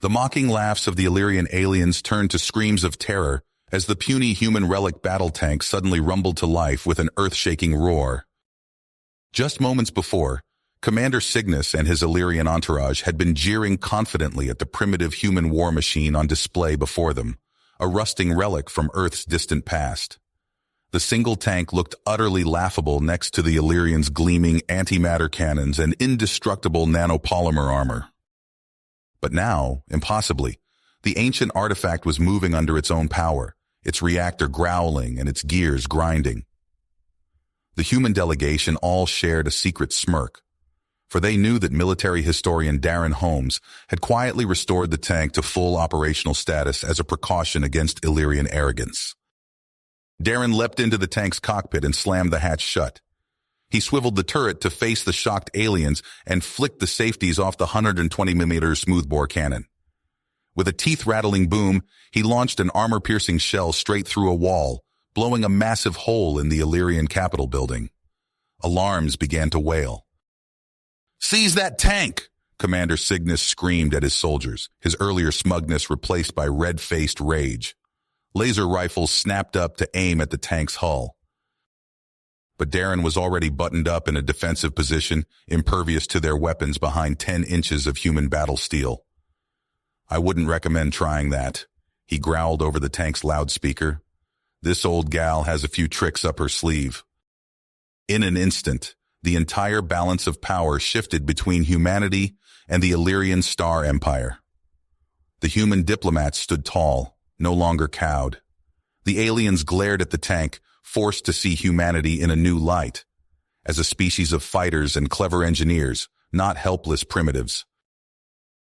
The mocking laughs of the Illyrian aliens turned to screams of terror as the puny human Relic battle tank suddenly rumbled to life with an earth-shaking roar. Just moments before, Commander Cygnus and his Illyrian entourage had been jeering confidently at the primitive human war machine on display before them, a rusting relic from Earth's distant past. The single tank looked utterly laughable next to the Illyrians' gleaming antimatter cannons and indestructible nanopolymer armor. But now, impossibly, the ancient artifact was moving under its own power, its reactor growling and its gears grinding. The human delegation all shared a secret smirk, for they knew that military historian Darren Holmes had quietly restored the tank to full operational status as a precaution against Illyrian arrogance. Darren leapt into the tank's cockpit and slammed the hatch shut. He swiveled the turret to face the shocked aliens and flicked the safeties off the 120mm smoothbore cannon. With a teeth-rattling boom, he launched an armor-piercing shell straight through a wall, blowing a massive hole in the Illyrian Capitol building. Alarms began to wail. "Seize that tank!" Commander Cygnus screamed at his soldiers, his earlier smugness replaced by red-faced rage. Laser rifles snapped up to aim at the tank's hull. But Darren was already buttoned up in a defensive position, impervious to their weapons behind 10 inches of human battle steel. "I wouldn't recommend trying that," he growled over the tank's loudspeaker. "This old gal has a few tricks up her sleeve." In an instant, the entire balance of power shifted between humanity and the Illyrian Star Empire. The human diplomats stood tall, no longer cowed. The aliens glared at the tank, forced to see humanity in a new light, as a species of fighters and clever engineers, not helpless primitives.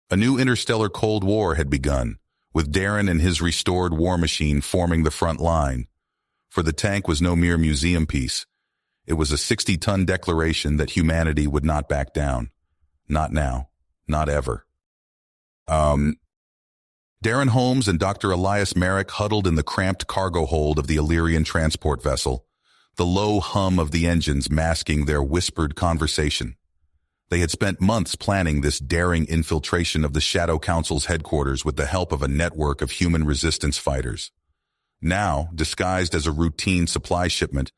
A new interstellar Cold War had begun, with Darren and his restored war machine forming the front line. For the tank was no mere museum piece. It was a 60-ton declaration that humanity would not back down. Not now. Not ever. Darren Holmes and Dr. Elias Merrick huddled in the cramped cargo hold of the Illyrian transport vessel, the low hum of the engines masking their whispered conversation. They had spent months planning this daring infiltration of the Shadow Council's headquarters with the help of a network of human resistance fighters. Now, disguised as a routine supply shipment,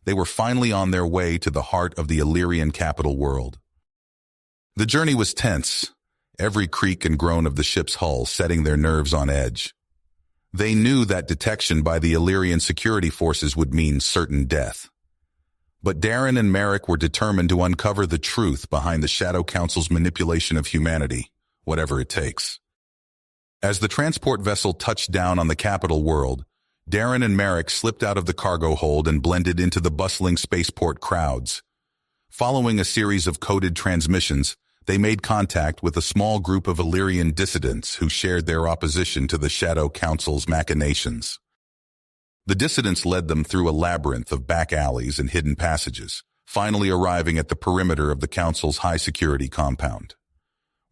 they were finally on their way to the heart of the Illyrian capital world. The journey was tense, every creak and groan of the ship's hull setting their nerves on edge. They knew that detection by the Illyrian security forces would mean certain death. But Darren and Merrick were determined to uncover the truth behind the Shadow Council's manipulation of humanity, whatever it takes. As the transport vessel touched down on the capital world, Darren and Merrick slipped out of the cargo hold and blended into the bustling spaceport crowds. Following a series of coded transmissions, they made contact with a small group of Illyrian dissidents who shared their opposition to the Shadow Council's machinations. The dissidents led them through a labyrinth of back alleys and hidden passages, finally arriving at the perimeter of the Council's high-security compound.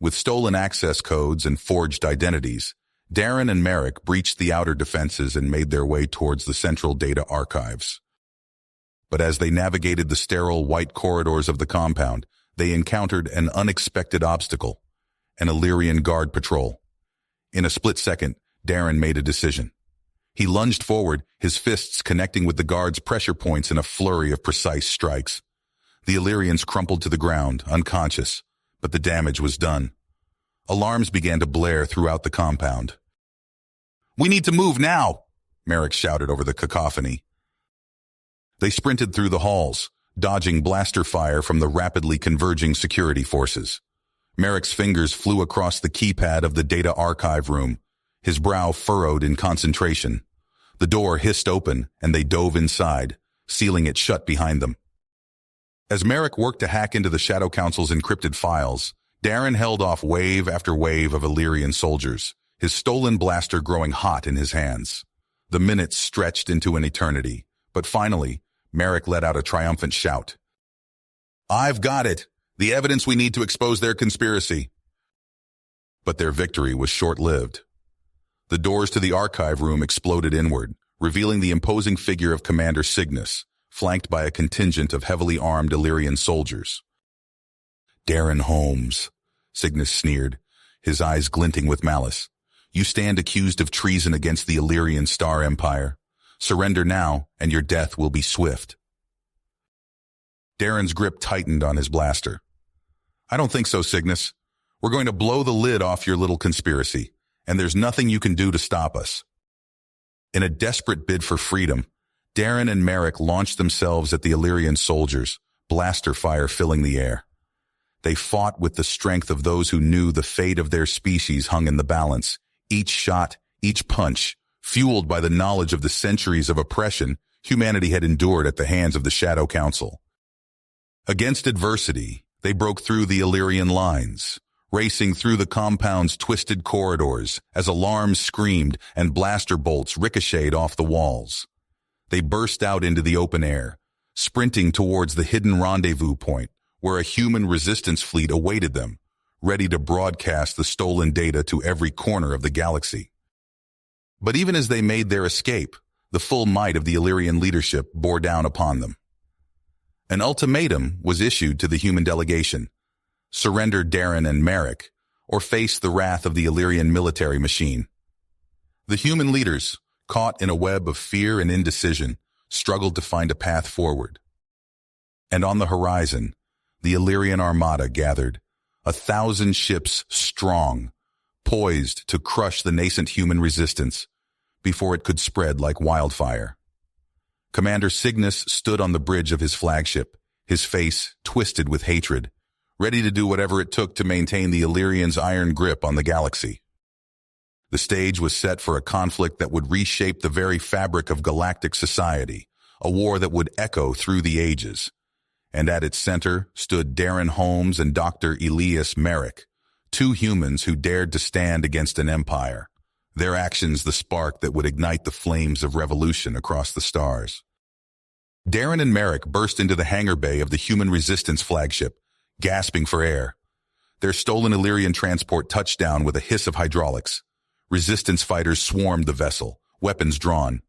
With stolen access codes and forged identities, Darren and Merrick breached the outer defenses and made their way towards the central data archives. But as they navigated the sterile white corridors of the compound, they encountered an unexpected obstacle, an Illyrian guard patrol. In a split second, Darren made a decision. He lunged forward, his fists connecting with the guard's pressure points in a flurry of precise strikes. The Illyrians crumpled to the ground, unconscious, but the damage was done. Alarms began to blare throughout the compound. "We need to move now!" Merrick shouted over the cacophony. They sprinted through the halls, dodging blaster fire from the rapidly converging security forces. Merrick's fingers flew across the keypad of the data archive room, his brow furrowed in concentration. The door hissed open, and they dove inside, sealing it shut behind them. As Merrick worked to hack into the Shadow Council's encrypted files, Darren held off wave after wave of Illyrian soldiers, his stolen blaster growing hot in his hands. The minutes stretched into an eternity, but finally, Merrick let out a triumphant shout. "I've got it! The evidence we need to expose their conspiracy!" But their victory was short-lived. The doors to the archive room exploded inward, revealing the imposing figure of Commander Cygnus, flanked by a contingent of heavily armed Illyrian soldiers. "Darren Holmes," Cygnus sneered, his eyes glinting with malice. "You stand accused of treason against the Illyrian Star Empire. Surrender now, and your death will be swift." Darren's grip tightened on his blaster. "I don't think so, Cygnus. We're going to blow the lid off your little conspiracy, and there's nothing you can do to stop us." In a desperate bid for freedom, Darren and Merrick launched themselves at the Illyrian soldiers, blaster fire filling the air. They fought with the strength of those who knew the fate of their species hung in the balance, each shot, each punch, fueled by the knowledge of the centuries of oppression humanity had endured at the hands of the Shadow Council. Against adversity, they broke through the Illyrian lines, racing through the compound's twisted corridors as alarms screamed and blaster bolts ricocheted off the walls. They burst out into the open air, sprinting towards the hidden rendezvous point where a human resistance fleet awaited them, ready to broadcast the stolen data to every corner of the galaxy. But even as they made their escape, the full might of the Illyrian leadership bore down upon them. An ultimatum was issued to the human delegation: surrender Darren and Merrick, or face the wrath of the Illyrian military machine. The human leaders, caught in a web of fear and indecision, struggled to find a path forward. And on the horizon, the Illyrian armada gathered, 1,000 ships strong, poised to crush the nascent human resistance before it could spread like wildfire. Commander Cygnus stood on the bridge of his flagship, his face twisted with hatred, ready to do whatever it took to maintain the Illyrians' iron grip on the galaxy. The stage was set for a conflict that would reshape the very fabric of galactic society, a war that would echo through the ages. And at its center stood Darren Holmes and Dr. Elias Merrick, two humans who dared to stand against an empire, their actions the spark that would ignite the flames of revolution across the stars. Darren and Merrick burst into the hangar bay of the human resistance flagship, gasping for air. Their stolen Illyrian transport touched down with a hiss of hydraulics. Resistance fighters swarmed the vessel, weapons drawn.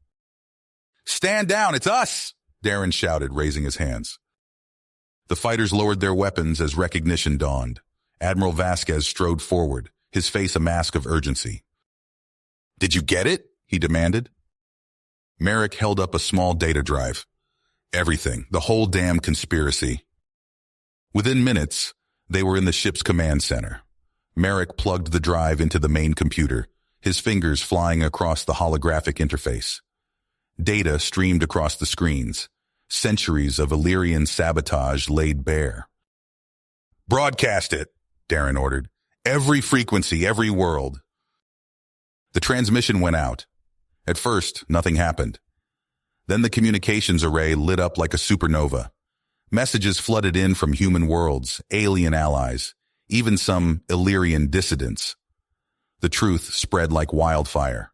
"Stand down, it's us!" Darren shouted, raising his hands. The fighters lowered their weapons as recognition dawned. Admiral Vasquez strode forward, his face a mask of urgency. "Did you get it?" he demanded. Merrick held up a small data drive. "Everything, the whole damn conspiracy." Within minutes, they were in the ship's command center. Merrick plugged the drive into the main computer, his fingers flying across the holographic interface. Data streamed across the screens, centuries of Illyrian sabotage laid bare. "Broadcast it," Darren ordered. "Every frequency, every world." The transmission went out. At first, nothing happened. Then the communications array lit up like a supernova. Messages flooded in from human worlds, alien allies, even some Illyrian dissidents. The truth spread like wildfire.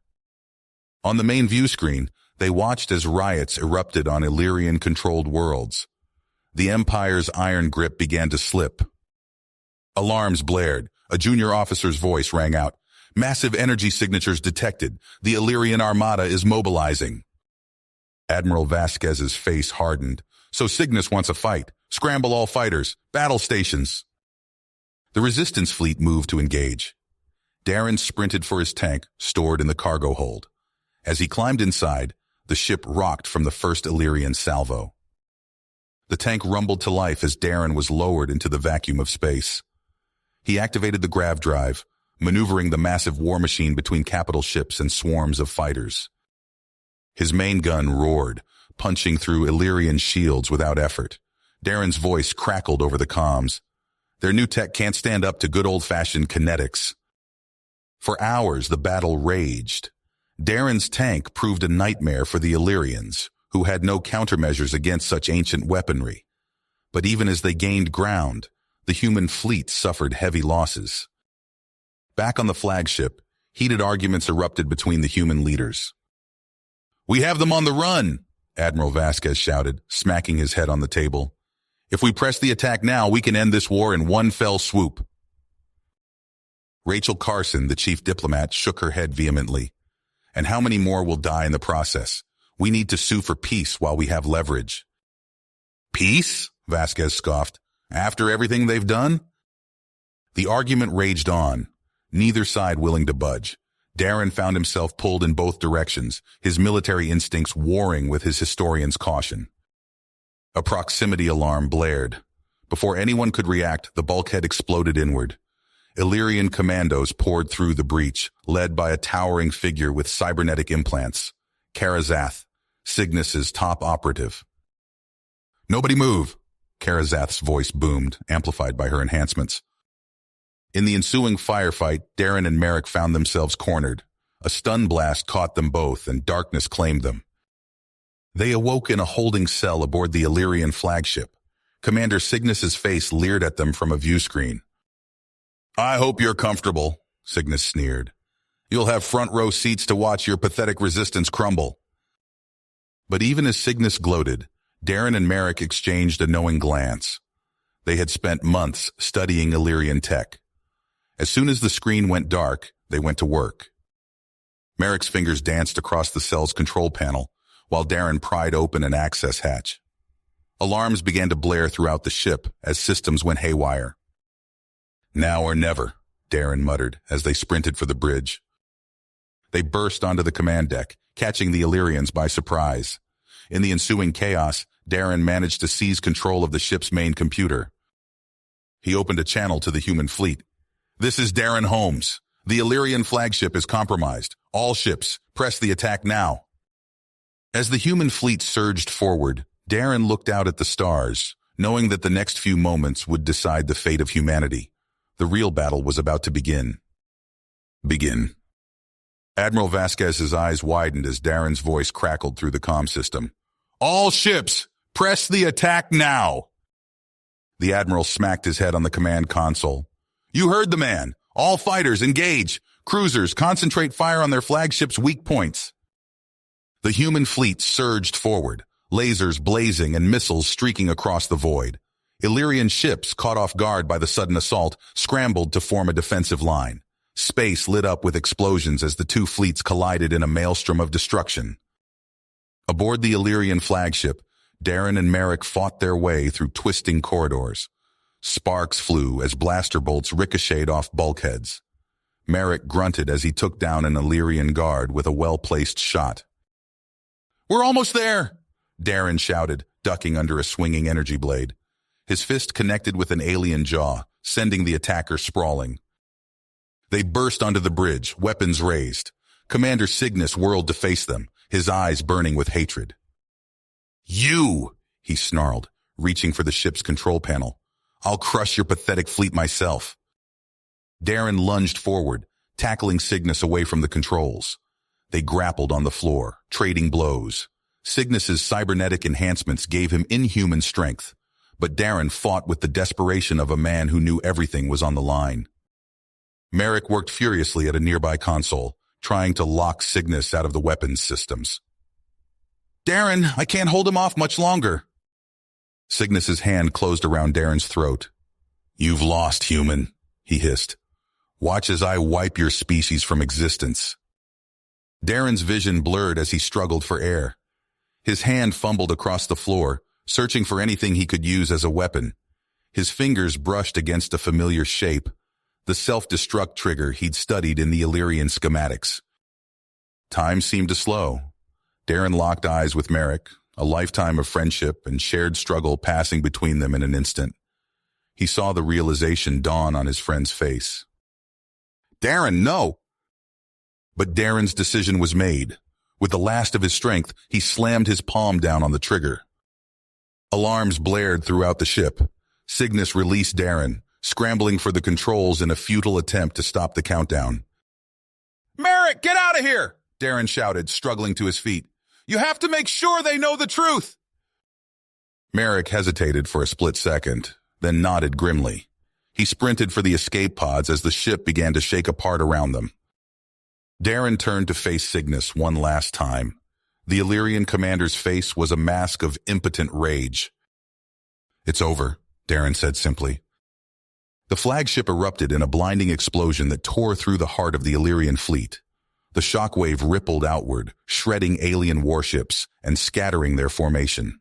On the main view screen, they watched as riots erupted on Illyrian-controlled worlds. The Empire's iron grip began to slip. Alarms blared. A junior officer's voice rang out. "Massive energy signatures detected. The Illyrian armada is mobilizing." Admiral Vasquez's face hardened. "So Cygnus wants a fight. Scramble all fighters. Battle stations." The resistance fleet moved to engage. Darren sprinted for his tank, stored in the cargo hold. As he climbed inside, the ship rocked from the first Illyrian salvo. The tank rumbled to life as Darren was lowered into the vacuum of space. He activated the grav drive, maneuvering the massive war machine between capital ships and swarms of fighters. His main gun roared, punching through Illyrian shields without effort. Darren's voice crackled over the comms. "Their new tech can't stand up to good old-fashioned kinetics." For hours, the battle raged. Darren's tank proved a nightmare for the Illyrians, who had no countermeasures against such ancient weaponry. But even as they gained ground, the human fleet suffered heavy losses. Back on the flagship, heated arguments erupted between the human leaders. "We have them on the run," Admiral Vasquez shouted, smacking his head on the table. "If we press the attack now, we can end this war in one fell swoop." Rachel Carson, the chief diplomat, shook her head vehemently. "And how many more will die in the process? We need to sue for peace while we have leverage." "Peace?" Vasquez scoffed. "After everything they've done?" The argument raged on. neither side willing to budge. Darren found himself pulled in both directions, his military instincts warring with his historian's caution. A proximity alarm blared. Before anyone could react, the bulkhead exploded inward. Illyrian commandos poured through the breach, led by a towering figure with cybernetic implants, Karazath, Cygnus's top operative. "Nobody move!" Karazath's voice boomed, amplified by her enhancements. In the ensuing firefight, Darren and Merrick found themselves cornered. A stun blast caught them both, and darkness claimed them. They awoke in a holding cell aboard the Illyrian flagship. Commander Cygnus's face leered at them from a view screen. "I hope you're comfortable," Cygnus sneered. "You'll have front row seats to watch your pathetic resistance crumble." But even as Cygnus gloated, Darren and Merrick exchanged a knowing glance. They had spent months studying Illyrian tech. As soon as the screen went dark, they went to work. Merrick's fingers danced across the cell's control panel, while Darren pried open an access hatch. Alarms began to blare throughout the ship as systems went haywire. "Now or never," Darren muttered as they sprinted for the bridge. They burst onto the command deck, catching the Illyrians by surprise. In the ensuing chaos, Darren managed to seize control of the ship's main computer. He opened a channel to the human fleet. "This is Darren Holmes. The Illyrian flagship is compromised. All ships, press the attack now." As the human fleet surged forward, Darren looked out at the stars, knowing that the next few moments would decide the fate of humanity. The real battle was about to begin. Admiral Vasquez's eyes widened as Darren's voice crackled through the comm system. "All ships, press the attack now!" The Admiral smacked his head on the command console. "You heard the man. All fighters, engage. Cruisers, concentrate fire on their flagship's weak points." The human fleet surged forward, lasers blazing and missiles streaking across the void. Illyrian ships, caught off guard by the sudden assault, scrambled to form a defensive line. Space lit up with explosions as the two fleets collided in a maelstrom of destruction. Aboard the Illyrian flagship, Darren and Merrick fought their way through twisting corridors. Sparks flew as blaster bolts ricocheted off bulkheads. Merrick grunted as he took down an Illyrian guard with a well-placed shot. "We're almost there!" Darren shouted, ducking under a swinging energy blade. His fist connected with an alien jaw, sending the attacker sprawling. They burst onto the bridge, weapons raised. Commander Cygnus whirled to face them, his eyes burning with hatred. "You!" he snarled, reaching for the ship's control panel. "I'll crush your pathetic fleet myself." Darren lunged forward, tackling Cygnus away from the controls. They grappled on the floor, trading blows. Cygnus's cybernetic enhancements gave him inhuman strength, but Darren fought with the desperation of a man who knew everything was on the line. Merrick worked furiously at a nearby console, trying to lock Cygnus out of the weapons systems. "Darren, I can't hold him off much longer." Cygnus's hand closed around Darren's throat. "You've lost, human," he hissed. "Watch as I wipe your species from existence." Darren's vision blurred as he struggled for air. His hand fumbled across the floor, searching for anything he could use as a weapon. His fingers brushed against a familiar shape, the self-destruct trigger he'd studied in the Illyrian schematics. Time seemed to slow. Darren locked eyes with Merrick, a lifetime of friendship and shared struggle passing between them in an instant. He saw the realization dawn on his friend's face. "Darren, no!" But Darren's decision was made. With the last of his strength, he slammed his palm down on the trigger. Alarms blared throughout the ship. Cygnus released Darren, scrambling for the controls in a futile attempt to stop the countdown. "Merrick, get out of here!" Darren shouted, struggling to his feet. "You have to make sure they know the truth!" Merrick hesitated for a split second, then nodded grimly. He sprinted for the escape pods as the ship began to shake apart around them. Darren turned to face Cygnus one last time. The Illyrian commander's face was a mask of impotent rage. "It's over," Darren said simply. The flagship erupted in a blinding explosion that tore through the heart of the Illyrian fleet. The shockwave rippled outward, shredding alien warships and scattering their formation.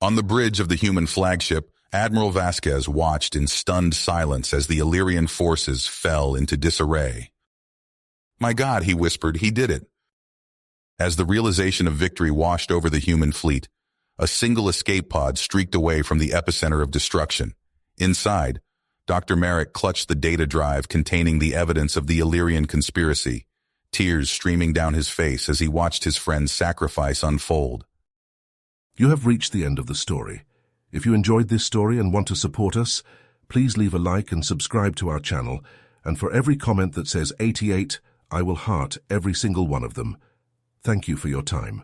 On the bridge of the human flagship, Admiral Vasquez watched in stunned silence as the Illyrian forces fell into disarray. "My God," he whispered, "he did it." As the realization of victory washed over the human fleet, a single escape pod streaked away from the epicenter of destruction. Inside, Dr. Merrick clutched the data drive containing the evidence of the Illyrian conspiracy, tears streaming down his face as he watched his friend's sacrifice unfold. You have reached the end of the story. If you enjoyed this story and want to support us, please leave a like and subscribe to our channel, and for every comment that says 88, I will heart every single one of them. Thank you for your time.